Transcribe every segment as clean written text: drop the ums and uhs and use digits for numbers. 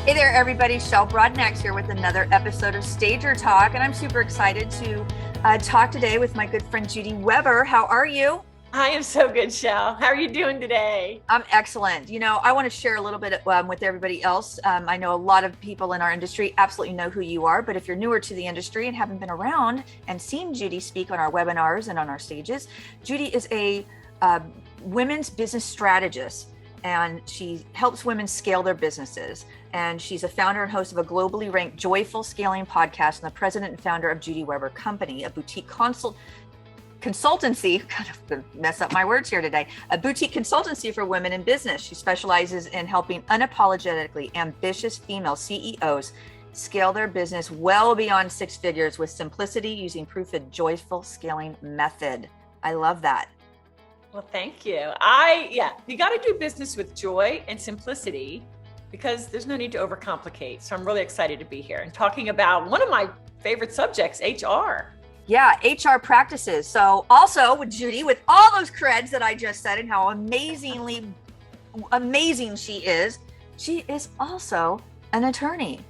Hey there, everybody. Shel Broadnax here with another episode of Stager Talk, and I'm super excited to talk today with my good friend Judy Weber. How are you? I am so good, Shell. How are you doing today? I'm excellent. I want to share a little bit with everybody else. I know a lot of people in our industry absolutely know who you are, but if you're newer to the industry and haven't been around and seen Judy speak on our webinars and on our stages, Judy is a women's business strategist, and she helps women scale their businesses. And she's a founder and host of a globally ranked Joyful Scaling podcast and the president and founder of Judy Weber Company, a boutique consultancy, kind of gonna mess up my words here today, a boutique consultancy for women in business. She specializes in helping unapologetically ambitious female CEOs scale their business well beyond six figures with simplicity using proven joyful scaling method. I love that. Well, thank you. You got to do business with joy and simplicity because there's no need to overcomplicate. So I'm really excited to be here and talking about one of my favorite subjects, HR. Yeah, HR practices. So also with Judy, with all those creds that I just said and how amazing she is also an attorney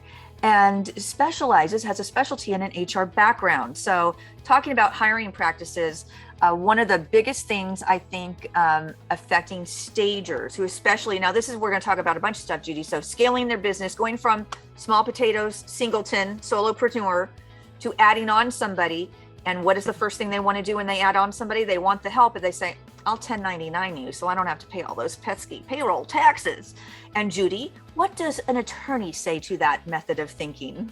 and has a specialty in an HR background. So talking about hiring practices, one of the biggest things I think affecting stagers, who especially, now this is, we're going to talk about a bunch of stuff, Judy. So scaling their business, going from small potatoes, singleton, solopreneur, to adding on somebody. And what is the first thing they want to do when they add on somebody? They want the help, but they say, I'll 1099 you so I don't have to pay all those pesky payroll taxes. And Judy, what does an attorney say to that method of thinking?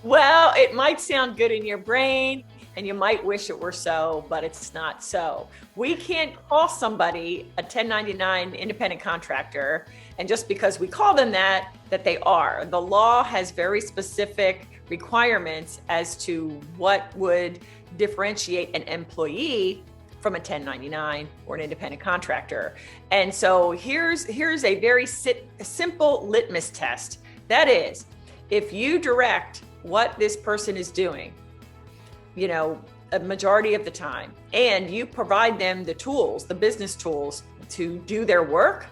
Well, it might sound good in your brain and you might wish it were so, but it's not so. We can't call somebody a 1099 independent contractor, and just because we call them that they are. The law has very specific requirements as to what would differentiate an employee from a 1099 or an independent contractor. And so here's a very simple litmus test. That is, if you direct what this person is doing, a majority of the time, and you provide them the tools, the business tools to do their work,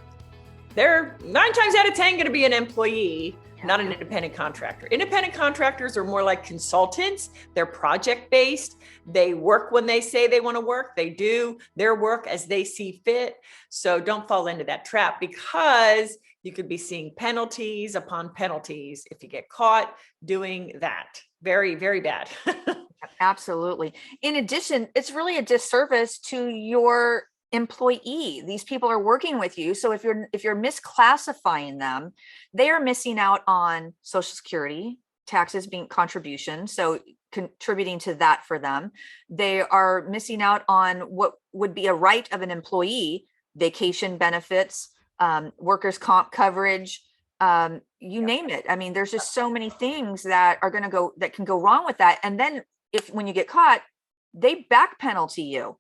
they're 9 times out of 10 going to be an employee, not an independent contractor. Independent contractors are more like consultants. They're project-based. They work when they say they want to work. They do their work as they see fit. So don't fall into that trap, because you could be seeing penalties upon penalties if you get caught doing that. Very, very bad. Absolutely. In addition, it's really a disservice to your employee. These people are working with you. So if you're misclassifying them, they are missing out on Social Security, taxes being contributions, so contributing to that for them. They are missing out on what would be a right of an employee: vacation benefits, workers' comp coverage, you name it. I mean, there's just so many things that can go wrong with that. And then when you get caught, they back penalty you.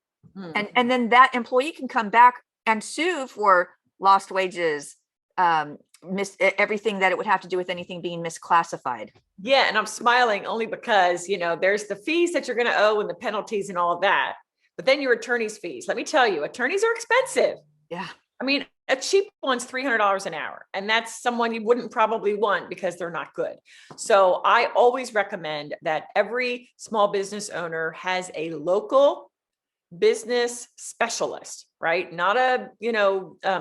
And then that employee can come back and sue for lost wages, everything that it would have to do with anything being misclassified. Yeah. And I'm smiling only because, there's the fees that you're going to owe and the penalties and all of that. But then your attorney's fees. Let me tell you, attorneys are expensive. Yeah. I mean, a cheap one's $300 an hour, and that's someone you wouldn't probably want because they're not good. So I always recommend that every small business owner has a local business specialist, right? Not a,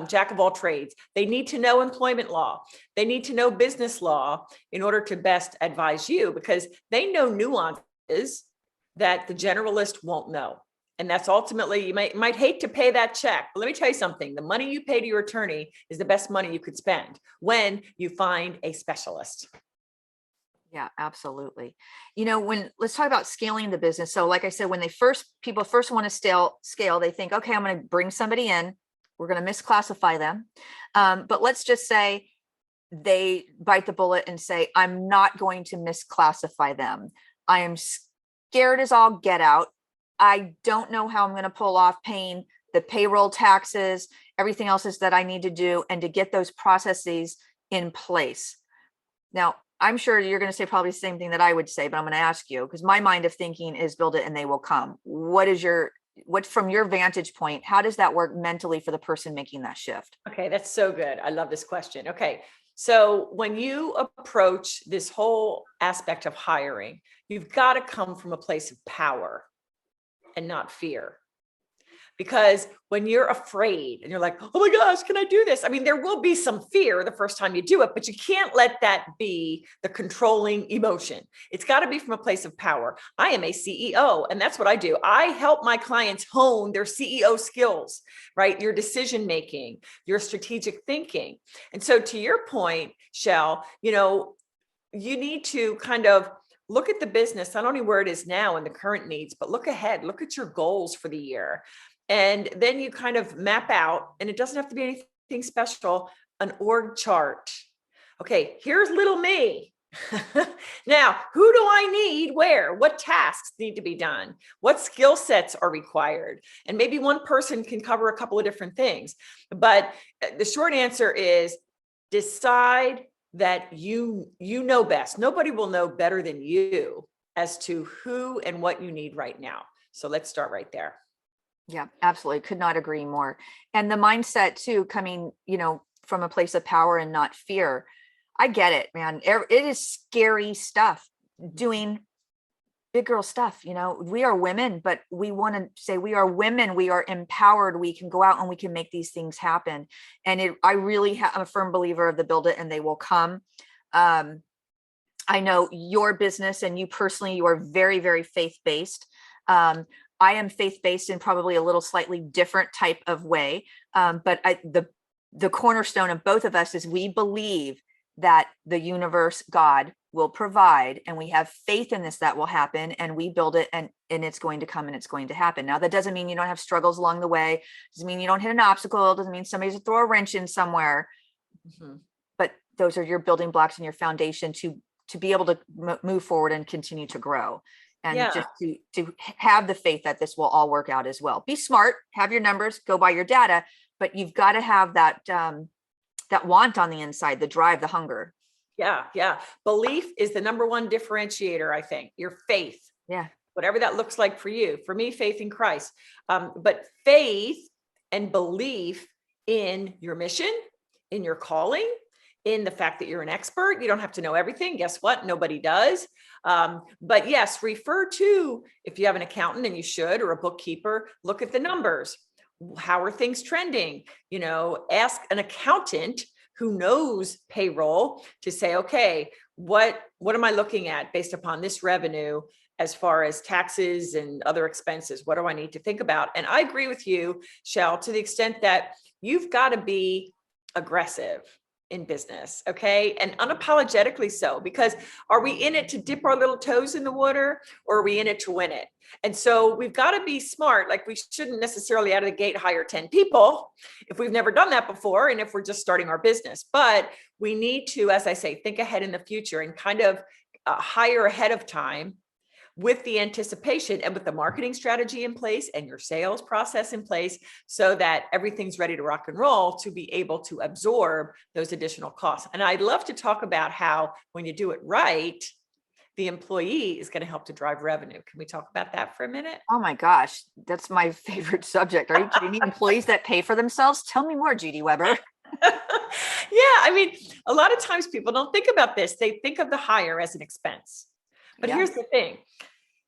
jack of all trades. They need to know employment law. They need to know business law in order to best advise you, because they know nuances that the generalist won't know. And that's ultimately, you might hate to pay that check, but let me tell you something. The money you pay to your attorney is the best money you could spend when you find a specialist. Yeah, absolutely. Let's talk about scaling the business. So like I said, when people first want to scale, they think, okay, I'm going to bring somebody in. We're going to misclassify them. But let's just say they bite the bullet and say, I'm not going to misclassify them. I am scared as all get out. I don't know how I'm going to pull off paying the payroll taxes, everything else is that I need to do, and to get those processes in place. Now, I'm sure you're going to say probably the same thing that I would say, but I'm going to ask you, because my mind of thinking is build it and they will come. What from your vantage point, how does that work mentally for the person making that shift? Okay, that's so good. I love this question. Okay. So when you approach this whole aspect of hiring, you've got to come from a place of power and not fear. Because when you're afraid and you're like, oh my gosh, can I do this? I mean, there will be some fear the first time you do it, but you can't let that be the controlling emotion. It's got to be from a place of power. I am a CEO, and that's what I do. I help my clients hone their CEO skills, right? Your decision making, your strategic thinking. And so to your point, Shell, you need to kind of look at the business, not only where it is now and the current needs, but look ahead, look at your goals for the year. And then you kind of map out, and it doesn't have to be anything special, an org chart. Okay, here's little me. Now, who do I need where? What tasks need to be done? What skill sets are required? And maybe one person can cover a couple of different things. But the short answer is decide that you know best. Nobody will know better than you as to who and what you need right now. So let's start right there. Yeah, absolutely. Could not agree more. And the mindset too, coming, from a place of power and not fear. I get it, man. It is scary stuff doing big girl stuff. We are women, but we want to say we are women. We are empowered. We can go out and we can make these things happen. And I really am a firm believer of the build it and they will come. I know your business and you personally, you are very, very faith-based. I am faith-based in probably a little slightly different type of way. But the cornerstone of both of us is we believe that the universe, God, will provide, and we have faith in this, that will happen, and we build it, and it's going to come and it's going to happen. Now, that doesn't mean you don't have struggles along the way. Doesn't mean you don't hit an obstacle. Doesn't mean somebody's to throw a wrench in somewhere. Mm-hmm. But those are your building blocks and your foundation to be able to move forward and continue to grow. And just to have the faith that this will all work out as well. Be smart, have your numbers, go by your data, but you've got to have that want on the inside, the drive, the hunger. Yeah. Belief is the number one differentiator, I think. Your faith. Yeah. Whatever that looks like for you. For me, faith in Christ. But faith and belief in your mission, in your calling, in the fact that you're an expert. You don't have to know everything. Guess what? Nobody does. But yes, refer to, if you have an accountant, and you should, or a bookkeeper, look at the numbers. How are things trending? Ask an accountant who knows payroll to say, okay, what am I looking at based upon this revenue as far as taxes and other expenses? What do I need to think about? And I agree with you, Shell, to the extent that you've got to be aggressive in business, okay? And unapologetically so, because are we in it to dip our little toes in the water, or are we in it to win it? And so we've got to be smart. Like, we shouldn't necessarily out of the gate hire 10 people if we've never done that before, and if we're just starting our business. But we need to, as I say, think ahead in the future and kind of hire ahead of time, with the anticipation and with the marketing strategy in place and your sales process in place, so that everything's ready to rock and roll to be able to absorb those additional costs. And I'd love to talk about how, when you do it right, the employee is going to help to drive revenue. Can we talk about that for a minute? Oh my gosh, that's my favorite subject. Are you kidding me? Employees that pay for themselves? Tell me more, Judy Weber. Yeah, I mean, a lot of times people don't think about this. They think of the hire as an expense. But here's the thing.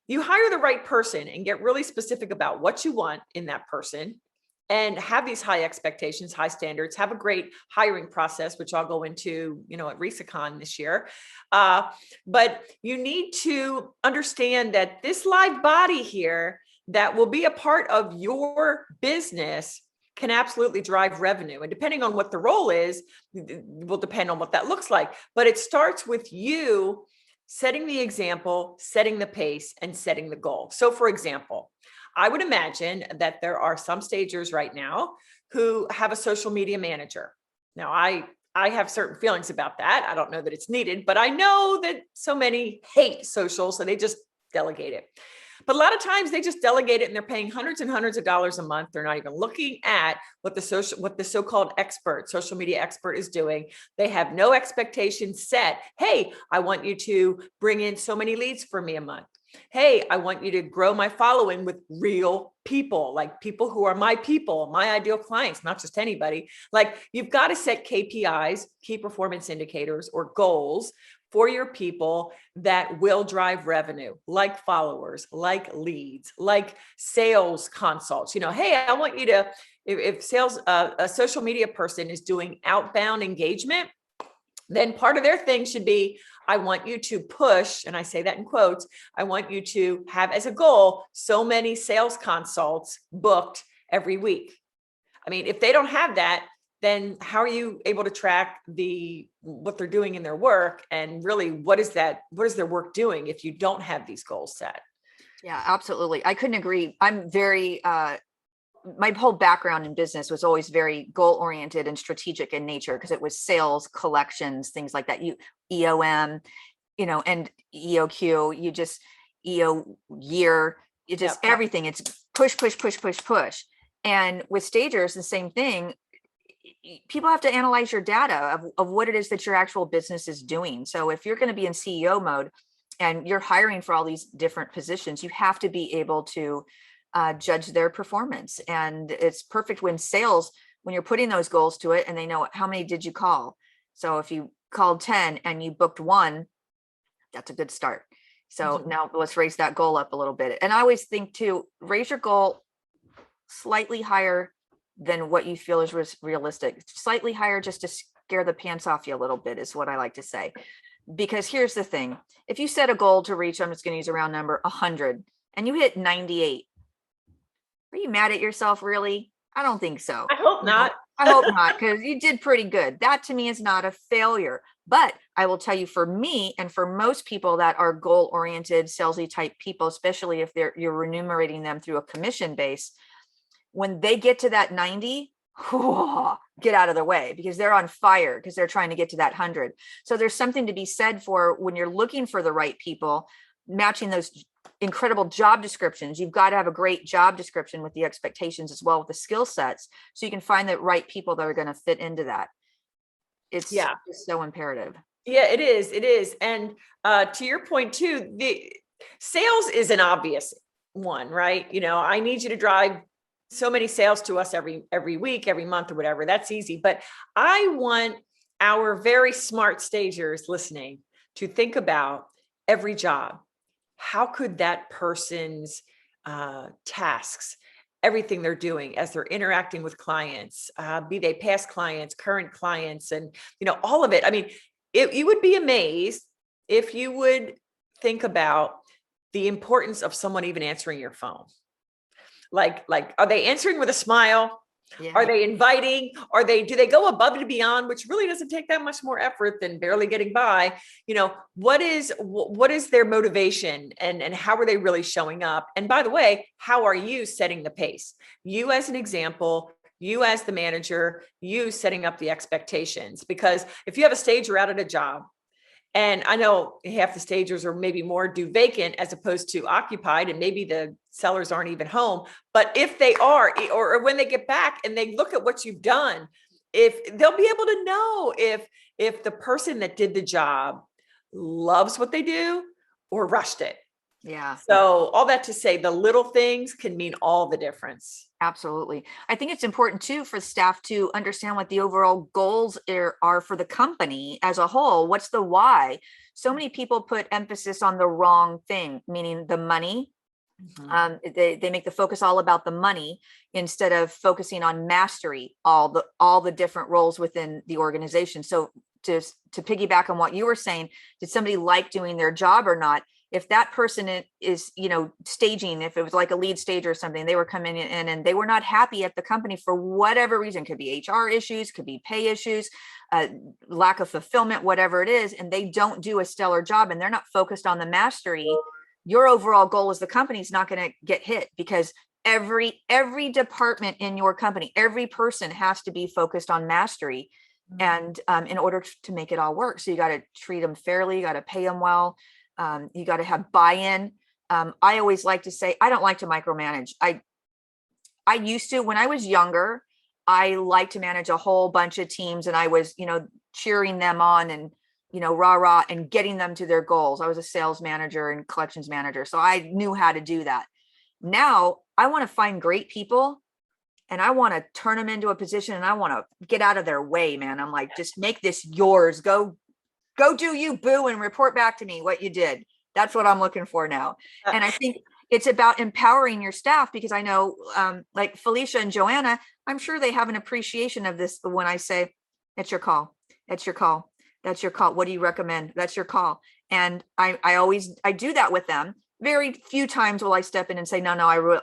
You hire the right person and get really specific about what you want in that person, and have these high expectations, high standards, have a great hiring process, which I'll go into, at RESACON this year. But you need to understand that this live body here that will be a part of your business can absolutely drive revenue. And depending on what the role is, will depend on what that looks like. But it starts with you setting the example, setting the pace, and setting the goal. So for example, I would imagine that there are some stagers right now who have a social media manager. Now, I have certain feelings about that. I don't know that it's needed, but I know that so many hate social, so they just delegate it. But a lot of times they just delegate it, and they're paying hundreds and hundreds of dollars a month. They're not even looking at what the so-called expert, social media expert, is doing. They have no expectations set. Hey, I want you to bring in so many leads for me a month. Hey, I want you to grow my following with real people, like people who are my people, my ideal clients, not just anybody. Like you've got to set KPIs, key performance indicators, or goals for your people that will drive revenue, like followers, like leads, like sales consults. Hey, I want you to, if sales, a social media person is doing outbound engagement, then part of their thing should be, I want you to push, and I say that in quotes, I want you to have as a goal so many sales consults booked every week. I mean, if they don't have that, then how are you able to track what they're doing in their work? And really, what is their work doing if you don't have these goals set? Yeah, absolutely. I couldn't agree. I'm very, my whole background in business was always very goal oriented and strategic in nature, because it was sales, collections, things like that. EOM, and EOQ, you just year, you just everything. It's push, push, push, push, push. And with stagers, the same thing. People have to analyze your data of what it is that your actual business is doing. So if you're going to be in CEO mode and you're hiring for all these different positions, you have to be able to judge their performance. And it's perfect when you're putting those goals to it, and they know how many did you call. So if you called 10 and you booked 1, that's a good start. So now let's raise that goal up a little bit. And I always think too, raise your goal slightly higher than what you feel is realistic, slightly higher, just to scare the pants off you a little bit, is what I like to say. Because here's the thing, if you set a goal to reach, I'm just going to use a round number, 100, and you hit 98, are you mad at yourself, really? I don't think so. I hope not. I hope not, because you did pretty good. That to me is not a failure. But I will tell you, for me and for most people that are goal-oriented, salesy type people, especially if you're remunerating them through a commission base, when they get to that 90, get out of their way, because they're on fire, because they're trying to get to that 100. So there's something to be said for, when you're looking for the right people, matching those incredible job descriptions. You've got to have a great job description with the expectations as well, with the skill sets, so you can find the right people that are going to fit into that. It's so imperative. Yeah, it is. It is. And to your point too, the sales is an obvious one, right? I need you to drive so many sales to us every week, every month, or whatever. That's easy. But I want our very smart stagers listening to think about every job. How could that person's tasks, everything they're doing as they're interacting with clients, be they past clients, current clients, and all of it. I mean, you would be amazed if you would think about the importance of someone even answering your phone. Like, are they answering with a smile? Yeah. Are they inviting? Do they go above and beyond, which really doesn't take that much more effort than barely getting by? What is their motivation, and how are they really showing up? And by the way, how are you setting the pace? You as an example, you as the manager, you setting up the expectations. Because if you have a stager out at a job, and I know half the stagers or maybe more do vacant as opposed to occupied, and maybe the sellers aren't even home. But if they are, or when they get back and they look at what you've done, if they'll be able to know if the person that did the job loves what they do or rushed it. Yeah. So all that to say, the little things can mean all the difference. Absolutely. I think it's important too for staff to understand what the overall goals are for the company as a whole. What's the why? So many people put emphasis on the wrong thing, meaning the money. Mm-hmm. They make the focus all about the money instead of focusing on mastery, all the different roles within the organization. So to piggyback on what you were saying, did somebody like doing their job or not? If that person is, staging, if it was like a lead stager or something, they were coming in and they were not happy at the company for whatever reason, could be HR issues, could be pay issues, lack of fulfillment, whatever it is, and they don't do a stellar job and they're not focused on the mastery, your overall goal as the company is not going to get hit, because every department in your company, every person has to be focused on mastery. And in order to make it all work. So you got to treat them fairly, you got to pay them well. You got to have buy-in. I always like to say, I don't like to micromanage. I used to, when I was younger, I liked to manage a whole bunch of teams, and I was, cheering them on and rah rah and getting them to their goals. I was a sales manager and collections manager, so I knew how to do that. Now I want to find great people and I want to turn them into a position and I want to get out of their way, man. I'm like, just make this yours. Go do you, boo, and report back to me what you did. That's what I'm looking for now. And I think it's about empowering your staff, because I know like Felicia and Joanna, I'm sure they have an appreciation of this when I say, it's your call. It's your call. That's your call. What do you recommend? That's your call. And I do that with them. Very few times will I step in and say, no,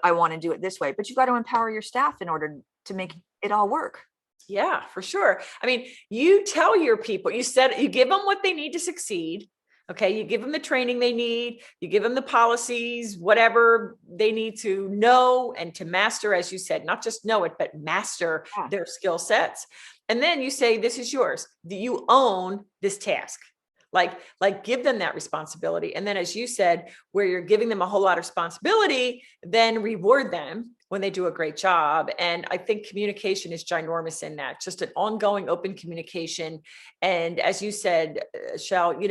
I want to do it this way. But you've got to empower your staff in order to make it all work. Yeah, for sure. I mean, you tell your people, you give them what they need to succeed. Okay. You give them the training they need, you give them the policies, whatever they need to know and to master, as you said, not just know it, but master their skill sets. And then you say, this is yours. You own this task. Like give them that responsibility. And then, as you said, where you're giving them a whole lot of responsibility, then reward them when they do a great job. And I think communication is ginormous in that, just an ongoing open communication. And as you said, Shell,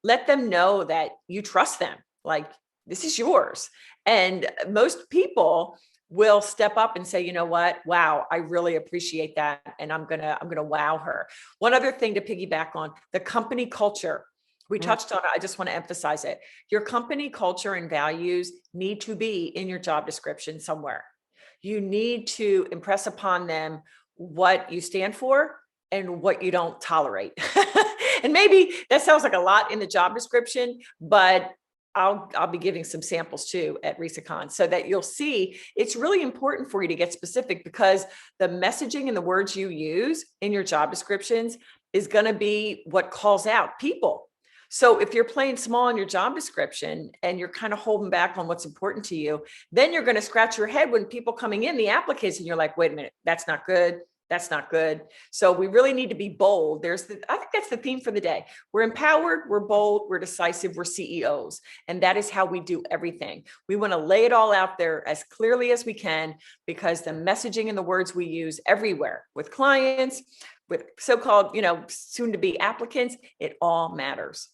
let them know that you trust them. Like, this is yours. And most people will step up and say, you know what? Wow, I really appreciate that. And I'm going to wow her. One other thing to piggyback on, the company culture. We touched on it. I just want to emphasize it. Your company culture and values need to be in your job description somewhere. You need to impress upon them what you stand for and what you don't tolerate. And maybe that sounds like a lot in the job description, but I'll be giving some samples too at RESACON, so that you'll see it's really important for you to get specific, because the messaging and the words you use in your job descriptions is going to be what calls out people. So if you're playing small in your job description and you're kind of holding back on what's important to you, then you're going to scratch your head when people coming in, the applicants, and you're like, wait a minute, that's not good. That's not good. So we really need to be bold. I think that's the theme for the day. We're empowered, we're bold, we're decisive, we're CEOs. And that is how we do everything. We want to lay it all out there as clearly as we can, because the messaging and the words we use everywhere with clients, with so-called, soon to be applicants, it all matters.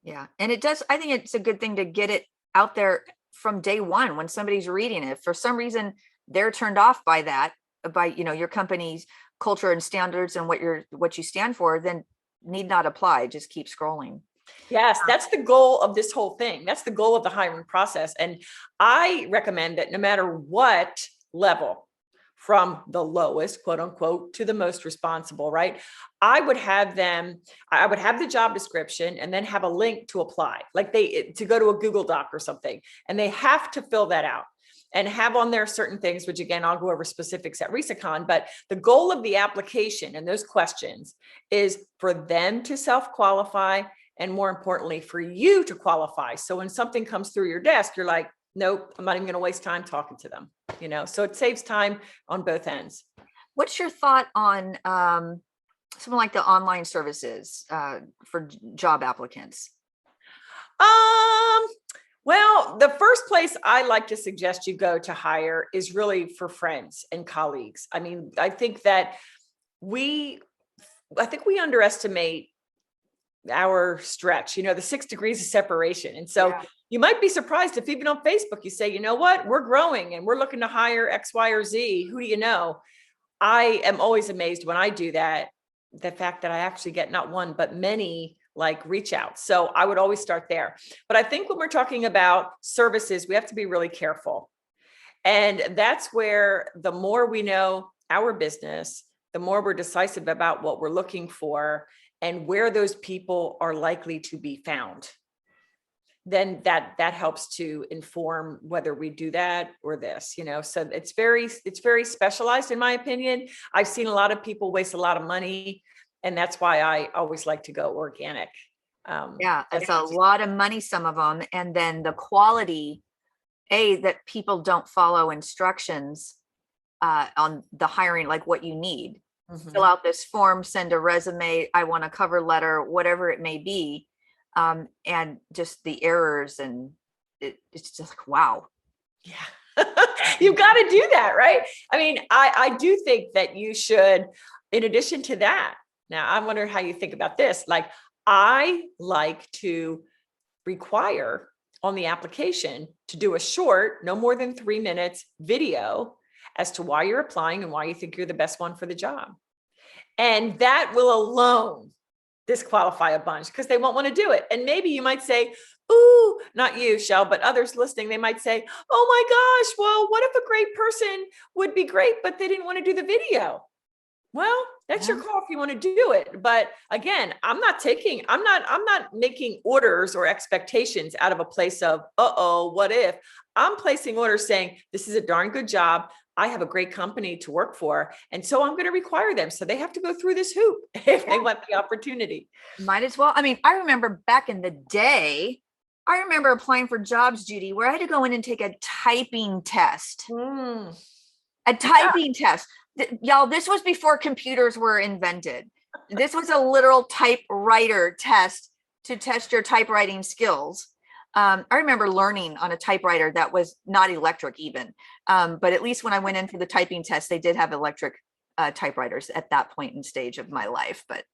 Yeah. And it does. I think it's a good thing to get it out there from day one when somebody's reading it. For some reason, they're turned off by that, by, your company's culture and standards and what you stand for, then need not apply. Just keep scrolling. Yes, that's the goal of this whole thing. That's the goal of the hiring process. And I recommend that no matter what level, from the lowest, quote unquote, to the most responsible, right? I would have the job description and then have a link to apply, like to go to a Google Doc or something. And they have to fill that out and have on there certain things, which again, I'll go over specifics at RESACON, but the goal of the application and those questions is for them to self-qualify, and more importantly, for you to qualify. So when something comes through your desk, you're like, nope, I'm not even going to waste time talking to them. So it saves time on both ends. What's your thought on something like the online services for job applicants? Well, the first place I like to suggest you go to hire is really for friends and colleagues. I mean, I think we underestimate our stretch, the 6 degrees of separation. And so you might be surprised if even on Facebook, you say, you know what, we're growing and we're looking to hire X, Y, or Z. Who do you know? I am always amazed when I do that, the fact that I actually get not one, but many reach out. So I would always start there. But I think when we're talking about services, we have to be really careful. And that's where the more we know our business, the more we're decisive about what we're looking for and where those people are likely to be found. Then that helps to inform whether we do that or this, so it's very specialized in my opinion. I've seen a lot of people waste a lot of money, and that's why I always like to go organic. It's a lot of money, some of them. And then the quality, that people don't follow instructions on the hiring, like what you need. Mm-hmm. Fill out this form, send a resume, I want a cover letter, whatever it may be. And just the errors, and it's just like, wow. Yeah. You've got to do that, right? I mean, I do think that you should, in addition to that, now I wonder how you think about this. I like to require on the application to do a short, no more than 3 minutes video as to why you're applying and why you think you're the best one for the job. And that will alone disqualify a bunch because they won't want to do it. And maybe you might say, ooh, not you, Shell, but others listening, they might say, oh my gosh, well, what if a great person would be great, but they didn't want to do the video? Well, that's your call if you want to do it. But again, I'm not making orders or expectations out of a place of, uh-oh, what if? I'm placing orders saying, this is a darn good job. I have a great company to work for. And so I'm going to require them. So they have to go through this hoop if they want the opportunity. Might as well. I mean, I remember back in the day, I remember applying for jobs, Judy, where I had to go in and take a typing test. A typing test. Y'all, this was before computers were invented. This was a literal typewriter test to test your typewriting skills. I remember learning on a typewriter that was not electric even. But at least when I went in for the typing test, they did have electric typewriters at that point in stage of my life. But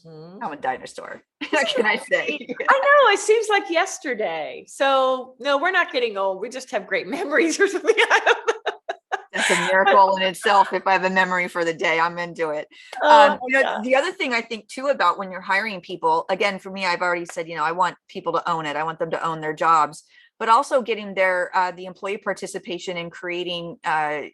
I'm a dinosaur. What can I say? I know, it seems like yesterday. So no, we're not getting old. We just have great memories or something. That's a miracle in itself. If I have a memory for the day, I'm into it. The other thing I think too about when you're hiring people, again, for me, I've already said, I want people to own it. I want them to own their jobs, but also getting the employee participation in creating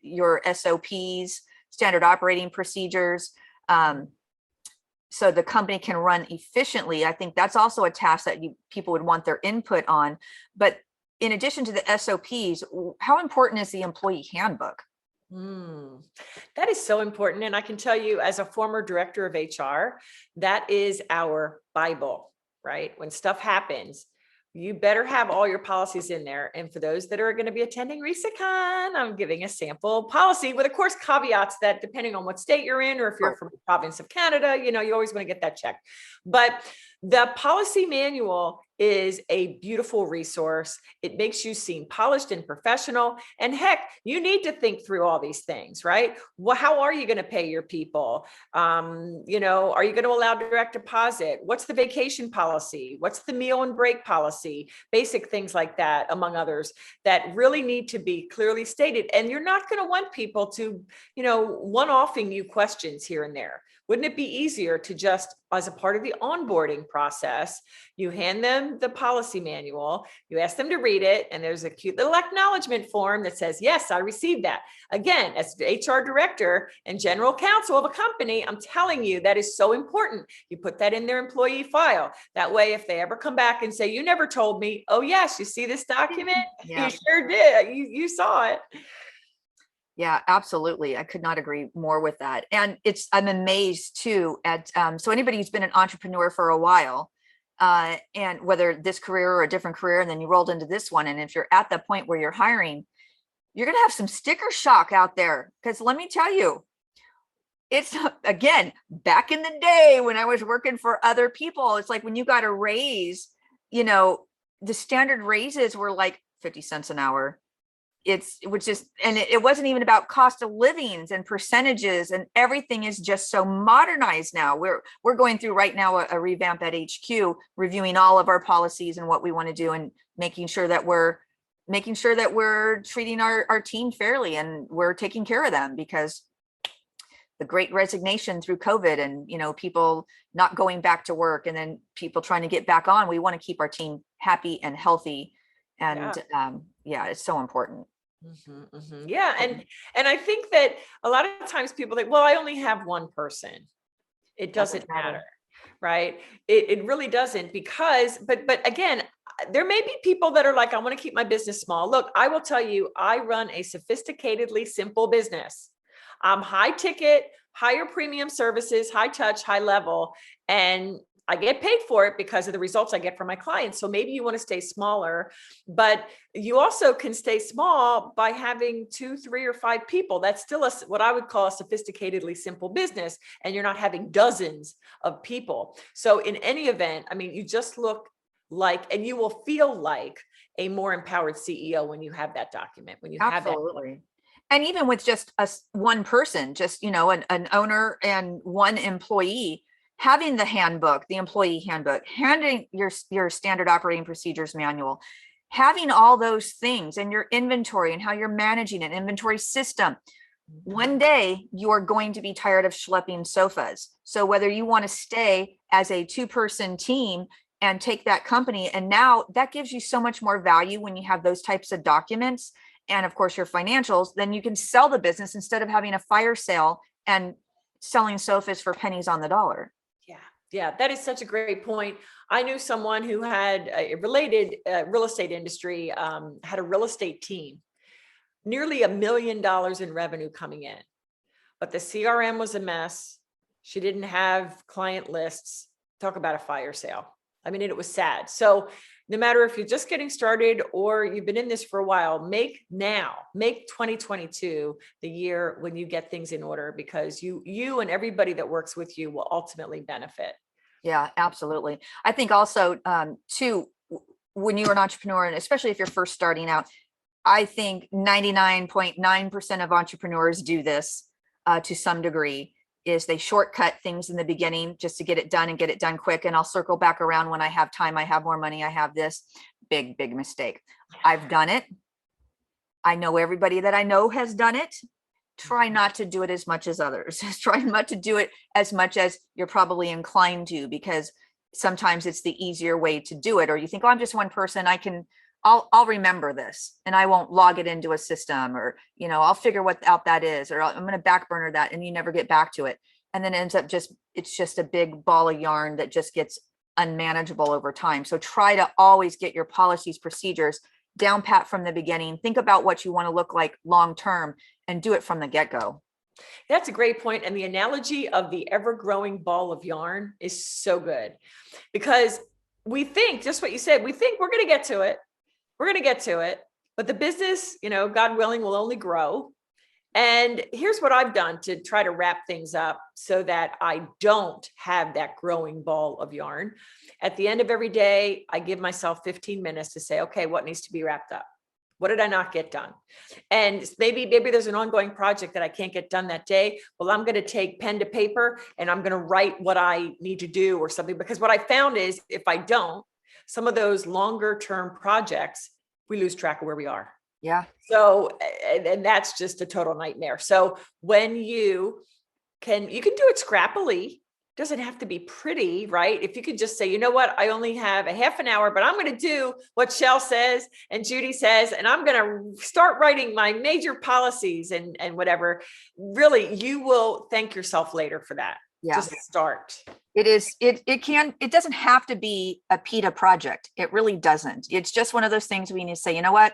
your SOPs, standard operating procedures, so the company can run efficiently. I think that's also a task that people would want their input on. But in addition to the SOPs, how important is the employee handbook? That is so important. And I can tell you, as a former director of HR, that is our Bible, right? When stuff happens, you better have all your policies in there. And for those that are going to be attending RESACON, I'm giving a sample policy with, of course, caveats that depending on what state you're in, or if you're from the province of Canada, you always want to get that checked. But the policy manual is a beautiful resource. It makes you seem polished and professional. And heck, you need to think through all these things, right? Well, how are you going to pay your people? Are you going to allow direct deposit? What's the vacation policy? What's the meal and break policy? Basic things like that, among others, that really need to be clearly stated. And you're not going to want people to, one-offing you questions here and there. Wouldn't it be easier to just, as a part of the onboarding process, you hand them the policy manual, you ask them to read it, and there's a cute little acknowledgement form that says, yes, I received that. Again, as the HR director and general counsel of a company, I'm telling you, that is so important. You put that in their employee file. That way, if they ever come back and say, you never told me, oh yes, you see this document? Yeah. You sure did. You saw it. Yeah, absolutely. I could not agree more with that. And I'm amazed too at, so anybody who's been an entrepreneur for a while, and whether this career or a different career, and then you rolled into this one. And if you're at the point where you're hiring, you're going to have some sticker shock out there. Because let me tell you, it's, again, back in the day when I was working for other people, it's like when you got a raise, the standard raises were like 50 cents an hour. It wasn't even about cost of livings and percentages, and everything is just so modernized now. We're going through right now a revamp at HQ, reviewing all of our policies and what we want to do, and making sure that we're treating our team fairly and we're taking care of them, because the great resignation through COVID and, people not going back to work and then people trying to get back on, we want to keep our team happy and healthy. And it's so important. Yeah. And I think that a lot of times people think, well, I only have one person. It doesn't matter. Right. It really doesn't, because, but again, there may be people that are like, I want to keep my business small. Look, I will tell you, I run a sophisticatedly simple business. High ticket, higher premium services, high touch, high level. And I get paid for it because of the results I get from my clients. So maybe you want to stay smaller, but you also can stay small by having 2, 3, or 5 people. That's still what I would call a sophisticatedly simple business. And you're not having dozens of people. So in any event, you just look like, and you will feel like a more empowered CEO when you have that document, when you have that. Absolutely. And even with just one person, just, an owner and one employee, having the handbook, the employee handbook, handing your standard operating procedures manual, having all those things and your inventory and how you're managing an inventory system. One day you're going to be tired of schlepping sofas. So whether you want to stay as a 2-person team and take that company, and now that gives you so much more value when you have those types of documents and of course your financials, then you can sell the business instead of having a fire sale and selling sofas for pennies on the dollar. Yeah, that is such a great point. I knew someone who had a related real estate industry, had a real estate team, nearly $1 million in revenue coming in, but the CRM was a mess. She didn't have client lists. Talk about a fire sale. I mean, it was sad. So no matter if you're just getting started or you've been in this for a while, make 2022 the year when you get things in order, because you and everybody that works with you will ultimately benefit. Yeah, absolutely. I think also too, when you're an entrepreneur, and especially if you're first starting out, I think 99.9% of entrepreneurs do this to some degree, is they shortcut things in the beginning just to get it done and get it done quick. And I'll circle back around when I have time, I have more money, I have this. Big mistake. I've done it. I know everybody that I know has done it. Try not to do it as much as others. Try not to do it as much as you're probably inclined to, because sometimes it's the easier way to do it. Or you think, oh, I'm just one person. I'll remember this and I won't log it into a system, or, I'll figure what out that is, or I'm going to back burner that, and you never get back to it. And then it ends up it's just a big ball of yarn that just gets unmanageable over time. So try to always get your policies, procedures down pat from the beginning. Think about what you want to look like long-term and do it from the get-go. That's a great point. And the analogy of the ever-growing ball of yarn is so good, because we think, just what you said, we think we're going to get to it. We're going to get to it, but the business, God willing, will only grow. And here's what I've done to try to wrap things up so that I don't have that growing ball of yarn. At the end of every day, I give myself 15 minutes to say, okay, what needs to be wrapped up? What did I not get done? And maybe there's an ongoing project that I can't get done that day. Well, I'm going to take pen to paper and I'm going to write what I need to do or something, because what I found is if I don't, some of those longer term projects, we lose track of where we are. Yeah. So, and that's just a total nightmare. So when you can do it scrappily, doesn't have to be pretty, right? If you could just say, you know what, I only have a half an hour, but I'm going to do what Shell says and Judy says, and I'm going to start writing my major policies and whatever. Really, you will thank yourself later for that. Yeah. Just start. It doesn't have to be a PETA project. It really doesn't. It's just one of those things we need to say, you know what,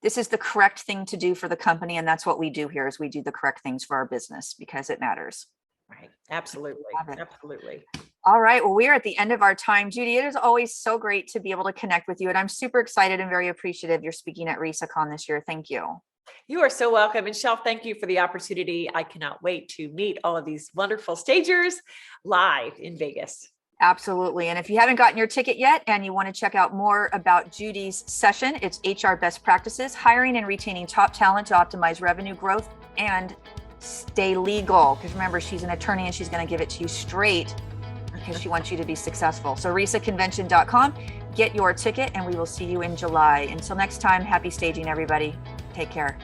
this is the correct thing to do for the company. And that's what we do here, is we do the correct things for our business because it matters. Right. Absolutely. Absolutely. All right. Well, we're at the end of our time. Judy, it is always so great to be able to connect with you. And I'm super excited and very appreciative you're speaking at RESACON this year. Thank you. You are so welcome. And Shel, thank you for the opportunity. I cannot wait to meet all of these wonderful stagers live in Vegas. Absolutely. And if you haven't gotten your ticket yet and you want to check out more about Judy's session, it's HR Best Practices, Hiring and Retaining Top Talent to Optimize Revenue Growth and Stay Legal. Because remember, she's an attorney and she's going to give it to you straight because she wants you to be successful. So resaconvention.com, get your ticket, and we will see you in July. Until next time, happy staging, everybody. Take care.